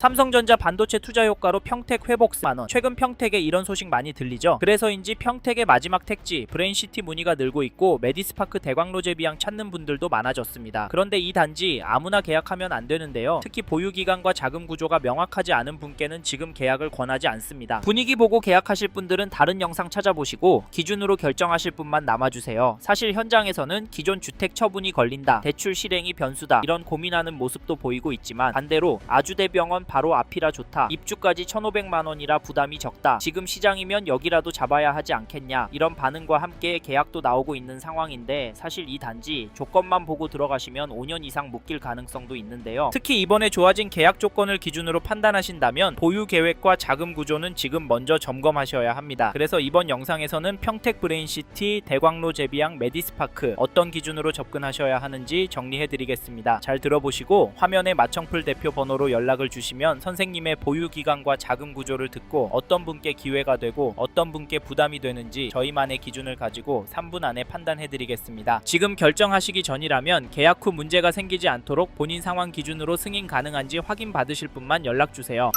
삼성전자 반도체 투자 효과로 평택 회복 10만원. 최근 평택에 이런 소식 많이 들리죠. 그래서인지 평택의 마지막 택지 브레인시티 문의가 늘고 있고 메디스파크 대광로 제비양 찾는 분들도 많아졌습니다. 그런데 이 단지 아무나 계약하면 안 되는데요. 특히 보유기간과 자금 구조가 명확하지 않은 분께는 지금 계약을 권하지 않습니다. 분위기 보고 계약하실 분들은 다른 영상 찾아보시고 기준으로 결정하실 분만 남아주세요. 사실 현장에서는 기존 주택 처분이 걸린다, 대출 실행이 변수다, 이런 고민하는 모습도 보이고 있지만 반대로 아주대병원 바로 앞이라 좋다, 입주까지 1,500만원이라 부담이 적다, 지금 시장이면 여기라도 잡아야 하지 않겠냐, 이런 반응과 함께 계약도 나오고 있는 상황인데 사실 이 단지 조건만 보고 들어가시면 5년 이상 묶일 가능성도 있는데요. 특히 이번에 좋아진 계약 조건을 기준으로 판단하신다면 보유 계획과 자금 구조는 지금 먼저 점검하셔야 합니다. 그래서 이번 영상에서는 평택 브레인시티, 대광로 제비양, 메디스파크 어떤 기준으로 접근하셔야 하는지 정리해드리겠습니다. 잘 들어보시고 화면에 마청풀 대표 번호로 연락을 주시면 선생님의 보유 기간과 자금 구조를 듣고 어떤 분께 기회가 되고 어떤 분께 부담이 되는지 저희만의 기준을 가지고 3분 안에 판단해드리겠습니다. 지금 결정하시기 전이라면 계약 후 문제가 생기지 않도록 본인 상황 기준으로 승인 가능한지 확인 받으실 분만 연락주세요.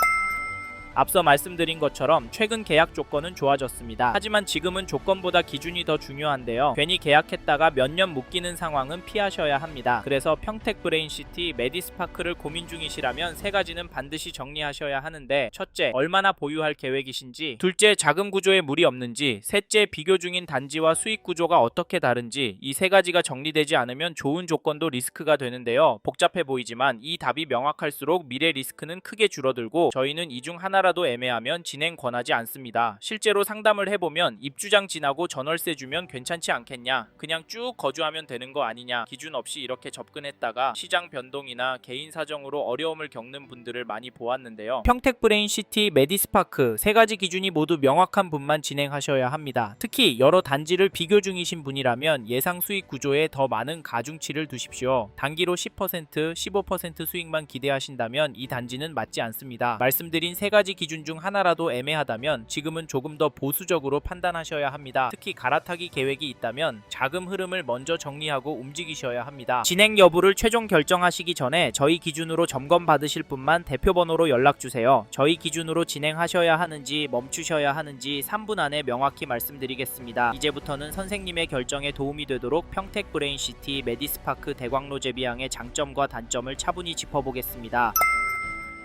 앞서 말씀드린 것처럼 최근 계약 조건은 좋아졌습니다. 하지만 지금은 조건보다 기준이 더 중요한데요. 괜히 계약했다가 몇 년 묶이는 상황은 피하셔야 합니다. 그래서 평택 브레인시티, 메디스파크를 고민 중이시라면 세 가지는 반드시 정리하셔야 하는데, 첫째, 얼마나 보유할 계획이신지, 둘째, 자금 구조에 무리 없는지, 셋째, 비교 중인 단지와 수익 구조가 어떻게 다른지, 이 세 가지가 정리되지 않으면 좋은 조건도 리스크가 되는데요. 복잡해 보이지만 이 답이 명확할수록 미래 리스크는 크게 줄어들고 저희는 이 중 하나라도 애매하면 진행 권하지 않습니다. 실제로 상담을 해보면 입주장 지나고 전월세 주면 괜찮지 않겠냐, 그냥 쭉 거주하면 되는 거 아니냐, 기준 없이 이렇게 접근했다가 시장 변동이나 개인 사정으로 어려움을 겪는 분들을 많이 보았는데요. 평택 브레인시티, 메디스파크 세 가지 기준이 모두 명확한 분만 진행하셔야 합니다. 특히 여러 단지를 비교 중이신 분이라면 예상 수익 구조에 더 많은 가중치를 두십시오. 단기로 10%, 15% 수익만 기대하신다면 이 단지는 맞지 않습니다. 말씀드린 세 가지 기준 중 하나라도 애매하다면 지금은 조금 더 보수적으로 판단하셔야 합니다. 특히 갈아타기 계획이 있다면 자금 흐름을 먼저 정리하고 움직이셔야 합니다. 진행 여부를 최종 결정하시기 전에 저희 기준으로 점검 받으실 분만 대표번호로 연락주세요. 저희 기준으로 진행하셔야 하는지 멈추셔야 하는지 3분 안에 명확히 말씀드리겠습니다. 이제부터는 선생님의 결정에 도움이 되도록 평택 브레인시티, 메디스파크, 대광로 제비양의 장점과 단점을 차분히 짚어보겠습니다.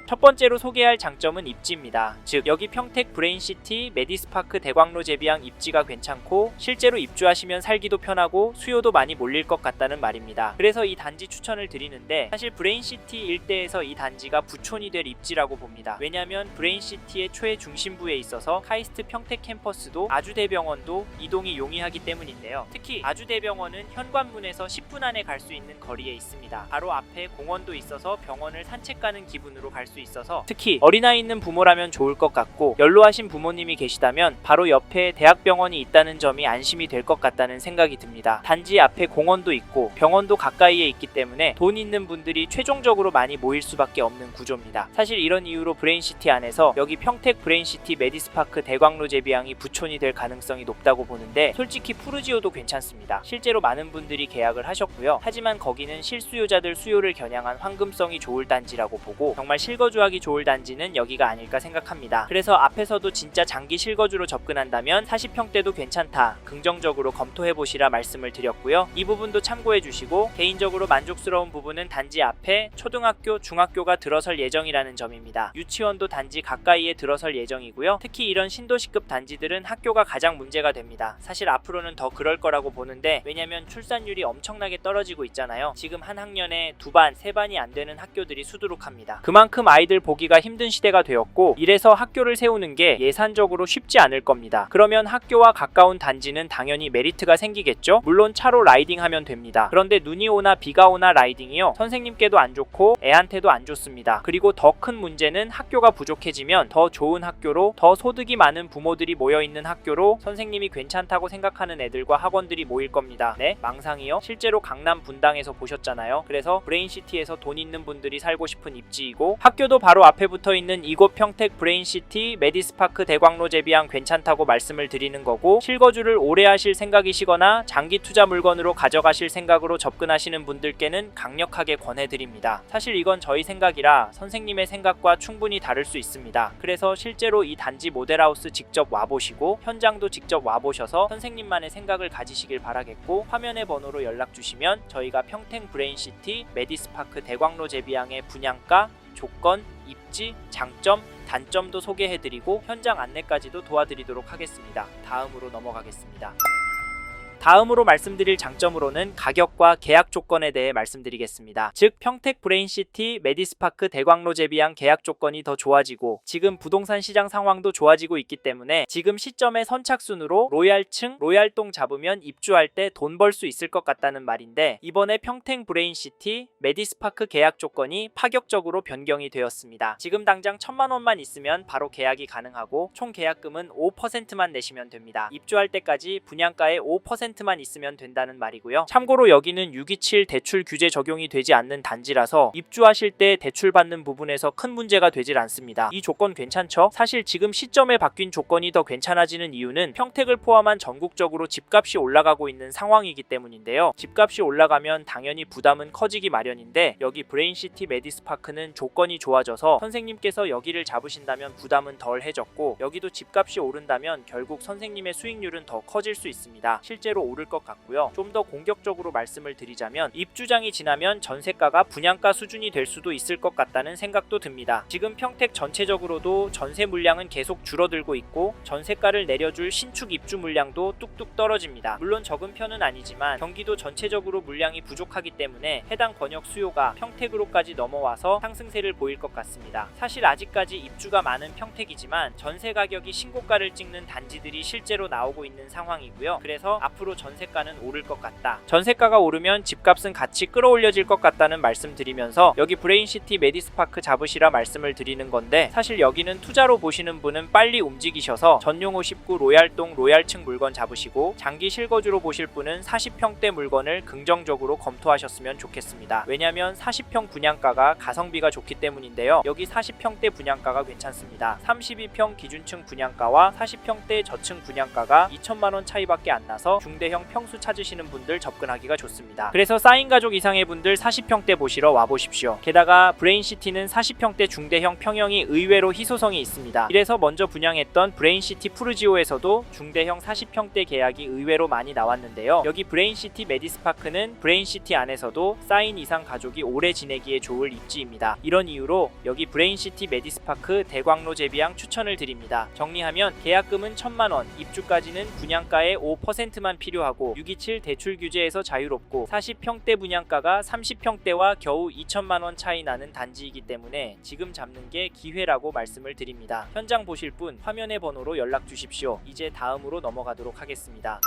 첫 번째로 소개할 장점은 입지입니다. 즉 여기 평택 브레인시티, 메디스파크, 대광로 제비양 입지가 괜찮고 실제로 입주하시면 살기도 편하고 수요도 많이 몰릴 것 같다는 말입니다. 그래서 이 단지 추천을 드리는데, 사실 브레인시티 일대에서 이 단지가 부촌이 될 입지라고 봅니다. 왜냐하면 브레인시티의 최 중심부에 있어서 카이스트 평택 캠퍼스도 아주대병원도 이동이 용이하기 때문인데요. 특히 아주대병원은 현관문에서 10분 안에 갈 수 있는 거리에 있습니다. 바로 앞에 공원도 있어서 병원을 산책 가는 기분으로 갈 수 있어서 특히 어린아이 있는 부모라면 좋을 것 같고, 연로하신 부모님이 계시다면 바로 옆에 대학병원이 있다는 점이 안심이 될 것 같다는 생각이 듭니다. 단지 앞에 공원도 있고 병원도 가까이에 있기 때문에 돈 있는 분들이 최종적으로 많이 모일 수밖에 없는 구조입니다. 사실 이런 이유로 브레인시티 안에서 여기 평택 브레인시티, 메디스파크, 대광로 제비양이 부촌이 될 가능성이 높다고 보는데, 솔직히 푸르지오도 괜찮습니다. 실제로 많은 분들이 계약을 하셨고요. 하지만 거기는 실수요자들 수요를 겨냥한 황금성이 좋을 단지라고 보고, 정말 실거주하기 좋을 단지는 여기가 아닐까 생각합니다. 그래서 앞에서도 진짜 장기 실거주로 접근한다면 40평대도 괜찮다, 긍정적으로 검토해보시라 말씀을 드렸고요. 이 부분도 참고해주시고, 개인적으로 만족스러운 부분은 단지 앞에 초등학교, 중학교가 들어설 예정이라는 점입니다. 유치원도 단지 가까이에 들어설 예정이고요. 특히 이런 신도시급 단지들은 학교가 가장 문제가 됩니다. 사실 앞으로는 더 그럴 거라고 보는데, 왜냐면 출산율이 엄청나게 떨어지고 있잖아요. 지금 한 학년에 2반, 3반이 안 되는 학교들이 수두룩합니다. 그만큼 아이들 보기가 힘든 시대가 되었고, 이래서 학교를 세우는 게 예산적으로 쉽지 않을 겁니다. 그러면 학교와 가까운 단지는 당연히 메리트가 생기겠죠. 물론 차로 라이딩하면 됩니다. 그런데 눈이 오나 비가 오나 라이딩이요, 선생님께도 안 좋고 애한테도 안 좋습니다. 그리고 더 큰 문제는 학교가 부족해지면 더 좋은 학교로, 더 소득이 많은 부모들이 모여있는 학교로 선생님이 괜찮다고 생각하는 애들과 학원들이 모일 겁니다. 네? 망상이요? 실제로 강남 분당에서 보셨잖아요. 그래서 브레인시티에서 돈 있는 분들이 살고 싶은 입지이고, 학교 학교도 바로 앞에 붙어있는 이곳 평택 브레인시티 메디스파크 대광로 제비양 괜찮다고 말씀을 드리는 거고, 실거주를 오래 하실 생각이시거나 장기 투자 물건으로 가져가실 생각으로 접근하시는 분들께는 강력하게 권해드립니다. 사실 이건 저희 생각이라 선생님의 생각과 충분히 다를 수 있습니다. 그래서 실제로 이 단지 모델하우스 직접 와보시고 현장도 직접 와보셔서 선생님만의 생각을 가지시길 바라겠고, 화면의 번호로 연락 주시면 저희가 평택 브레인시티 메디스파크 대광로 제비양의 분양가, 조건, 입지, 장점, 단점도 소개해드리고 현장 안내까지도 도와드리도록 하겠습니다. 다음으로 넘어가겠습니다. 다음으로 말씀드릴 장점으로는 가격과 계약 조건에 대해 말씀드리겠습니다. 즉 평택 브레인시티 메디스파크 대광로 제비양 계약 조건이 더 좋아지고 지금 부동산 시장 상황도 좋아지고 있기 때문에 지금 시점에 선착순으로 로얄층, 로얄동 잡으면 입주할 때 돈 벌 수 있을 것 같다는 말인데, 이번에 평택 브레인시티 메디스파크 계약 조건이 파격적으로 변경이 되었습니다. 지금 당장 1,000만 원만 있으면 바로 계약이 가능하고 총 계약금은 5%만 내시면 됩니다. 입주할 때까지 분양가의 5%만 있으면 된다는 말이고요. 참고로 여기는 627 대출 규제 적용이 되지 않는 단지라서 입주하실 때 대출 받는 부분에서 큰 문제가 되질 않습니다. 이 조건 괜찮죠? 사실 지금 시점에 바뀐 조건이 더 괜찮아지는 이유는 평택을 포함한 전국적으로 집값이 올라가고 있는 상황이기 때문인데요. 집값이 올라가면 당연히 부담은 커지기 마련인데, 여기 브레인시티 메디스파크는 조건이 좋아져서 선생님께서 여기를 잡으신다면 부담은 덜해졌고, 여기도 집값이 오른다면 결국 선생님의 수익률은 더 커질 수 있습니다. 실제로 오를 것 같고요. 좀 더 공격적으로 말씀을 드리자면 입주장이 지나면 전세가가 분양가 수준이 될 수도 있을 것 같다는 생각도 듭니다. 지금 평택 전체적으로도 전세 물량은 계속 줄어들고 있고 전세가를 내려줄 신축 입주 물량도 뚝뚝 떨어집니다. 물론 적은 편은 아니지만 경기도 전체적으로 물량이 부족하기 때문에 해당 권역 수요가 평택으로까지 넘어와서 상승세를 보일 것 같습니다. 사실 아직까지 입주가 많은 평택이지만 전세 가격이 신고가를 찍는 단지들이 실제로 나오고 있는 상황이고요. 그래서 앞으로 전세가는 오를 것 같다. 전세가가 오르면 집값은 같이 끌어올려질 것 같다는 말씀드리면서 여기 브레인시티 메디스파크 잡으시라 말씀을 드리는 건데, 사실 여기는 투자로 보시는 분은 빨리 움직이셔서 전용 59 로얄동 로얄층 물건 잡으시고 장기 실거주로 보실 분은 40평대 물건을 긍정적으로 검토하셨으면 좋겠습니다. 왜냐면 40평 분양가가 가성비가 좋기 때문인데요. 여기 40평대 분양가가 괜찮습니다. 32평 기준층 분양가와 40평대 저층 분양가가 2천만 원 차이밖에 안 나서 중대형 평수 찾으시는 분들 접근하기가 좋습니다. 그래서 쌓인 가족 이상의 분들 40평대 보시러 와보십시오. 게다가 브레인시티는 40평대 중대형 평형이 의외로 희소성이 있습니다. 이래서 먼저 분양했던 브레인시티 푸르지오에서도 중대형 40평대 계약이 의외로 많이 나왔는데요. 여기 브레인시티 메디스파크는 브레인시티 안에서도 쌓인 이상 가족이 오래 지내기에 좋을 입지입니다. 이런 이유로 여기 브레인시티 메디스파크 대광로 제비양 추천을 드립니다. 정리하면 계약금은 1,000만 원, 입주까지는 분양가의 5%만 필요하고 627 대출 규제에서 자유롭고 40평대 분양가가 30평대와 겨우 2천만 원 차이 나는 단지이기 때문에 지금 잡는 게 기회라고 말씀을 드립니다. 현장 보실 분 화면의 번호로 연락 주십시오. 이제 다음으로 넘어가도록 하겠습니다.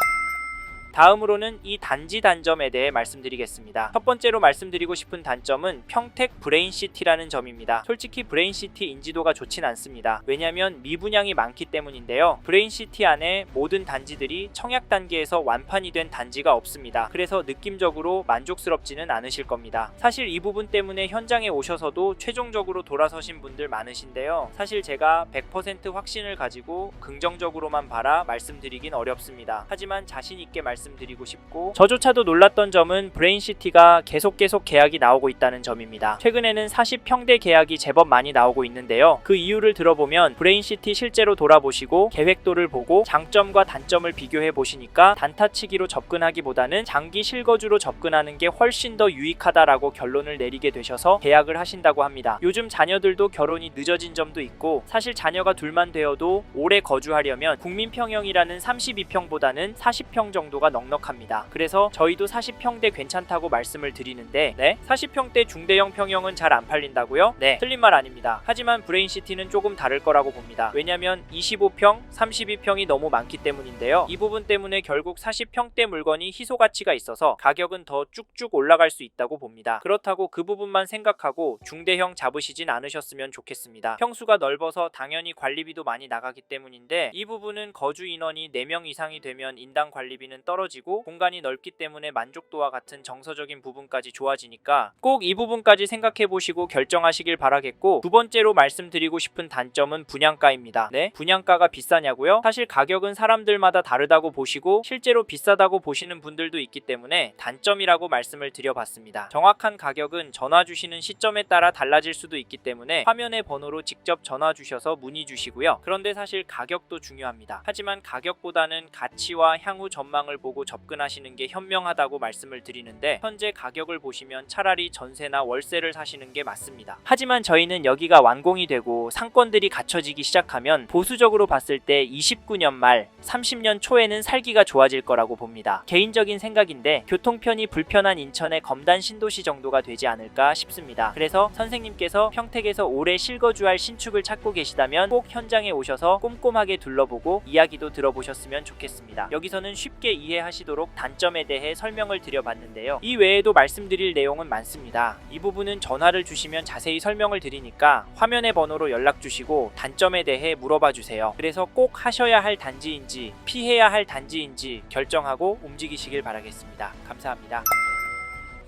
다음으로는 이 단지 단점에 대해 말씀드리겠습니다. 첫 번째로 말씀드리고 싶은 단점은 평택 브레인시티라는 점입니다. 솔직히 브레인시티 인지도가 좋진 않습니다. 왜냐면 미분양이 많기 때문인데요. 브레인시티 안에 모든 단지들이 청약 단계에서 완판이 된 단지가 없습니다. 그래서 느낌적으로 만족스럽지는 않으실 겁니다. 사실 이 부분 때문에 현장에 오셔서도 최종적으로 돌아서신 분들 많으신데요. 사실 제가 100% 확신을 가지고 긍정적으로만 바라 말씀드리긴 어렵습니다. 하지만 자신 있게 말씀드리고 싶고, 저조차도 놀랐던 점은 브레인시티가 계속 계약이 나오고 있다는 점입니다. 최근에는 40평대 계약이 제법 많이 나오고 있는데요. 그 이유를 들어보면 브레인시티 실제로 돌아보시고 계획도를 보고 장점과 단점을 비교해 보시니까 단타치기로 접근하기보다는 장기 실거주로 접근하는 게 훨씬 더 유익하다라고 결론을 내리게 되셔서 계약을 하신다고 합니다. 요즘 자녀들도 결혼이 늦어진 점도 있고, 사실 자녀가 둘만 되어도 오래 거주하려면 국민평형이라는 32평보다는 40평 정도가 넉넉합니다. 그래서 저희도 40평대 괜찮다고 말씀을 드리는데, 네? 40평대 중대형 평형은 잘 안 팔린다고요? 네, 틀린 말 아닙니다. 하지만 브레인시티는 조금 다를 거라고 봅니다. 왜냐면 25평, 32평이 너무 많기 때문인데요. 이 부분 때문에 결국 40평대 물건이 희소 가치가 있어서 가격은 더 쭉쭉 올라갈 수 있다고 봅니다. 그렇다고 그 부분만 생각하고 중대형 잡으시진 않으셨으면 좋겠습니다. 평수가 넓어서 당연히 관리비도 많이 나가기 때문인데, 이 부분은 거주 인원이 4명 이상이 되면 인당 관리비는 떨어집니다. 떨어지고 공간이 넓기 때문에 만족도와 같은 정서적인 부분까지 좋아지니까 꼭 이 부분까지 생각해 보시고 결정하시길 바라겠고, 두 번째로 말씀드리고 싶은 단점은 분양가입니다. 네? 분양가가 비싸냐고요? 사실 가격은 사람들마다 다르다고 보시고 실제로 비싸다고 보시는 분들도 있기 때문에 단점이라고 말씀을 드려봤습니다. 정확한 가격은 전화 주시는 시점에 따라 달라질 수도 있기 때문에 화면의 번호로 직접 전화 주셔서 문의 주시고요. 그런데 사실 가격도 중요합니다. 하지만 가격보다는 가치와 향후 전망을 보고 접근하시는 게 현명하다고 말씀을 드리는데, 현재 가격을 보시면 차라리 전세나 월세를 사시는 게 맞습니다. 하지만 저희는 여기가 완공이 되고 상권들이 갖춰지기 시작하면 보수적으로 봤을 때 29년 말 30년 초에는 살기가 좋아질 거라고 봅니다. 개인적인 생각인데 교통편이 불편한 인천의 검단 신도시 정도가 되지 않을까 싶습니다. 그래서 선생님께서 평택에서 오래 실거주할 신축을 찾고 계시다면 꼭 현장에 오셔서 꼼꼼하게 둘러보고 이야기도 들어보셨으면 좋겠습니다. 여기서는 쉽게 이해하시도록 단점에 대해 설명을 드려봤는데요. 이 외에도 말씀드릴 내용은 많습니다. 이 부분은 전화를 주시면 자세히 설명을 드리니까 화면의 번호로 연락 주시고 단점에 대해 물어봐 주세요. 그래서 꼭 하셔야 할 단지인지 피해야 할 단지인지 결정하고 움직이시길 바라겠습니다. 감사합니다.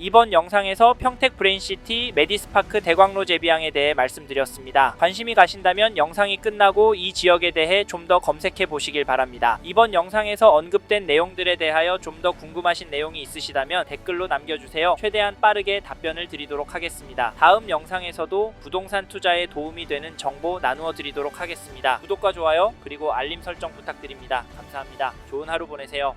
이번 영상에서 평택 브레인시티 메디스파크 대광로 제비항에 대해 말씀드렸습니다. 관심이 가신다면 영상이 끝나고 이 지역에 대해 좀 더 검색해 보시길 바랍니다. 이번 영상에서 언급된 내용들에 대하여 좀 더 궁금하신 내용이 있으시다면 댓글로 남겨주세요. 최대한 빠르게 답변을 드리도록 하겠습니다. 다음 영상에서도 부동산 투자에 도움이 되는 정보 나누어 드리도록 하겠습니다. 구독과 좋아요 그리고 알림 설정 부탁드립니다. 감사합니다. 좋은 하루 보내세요.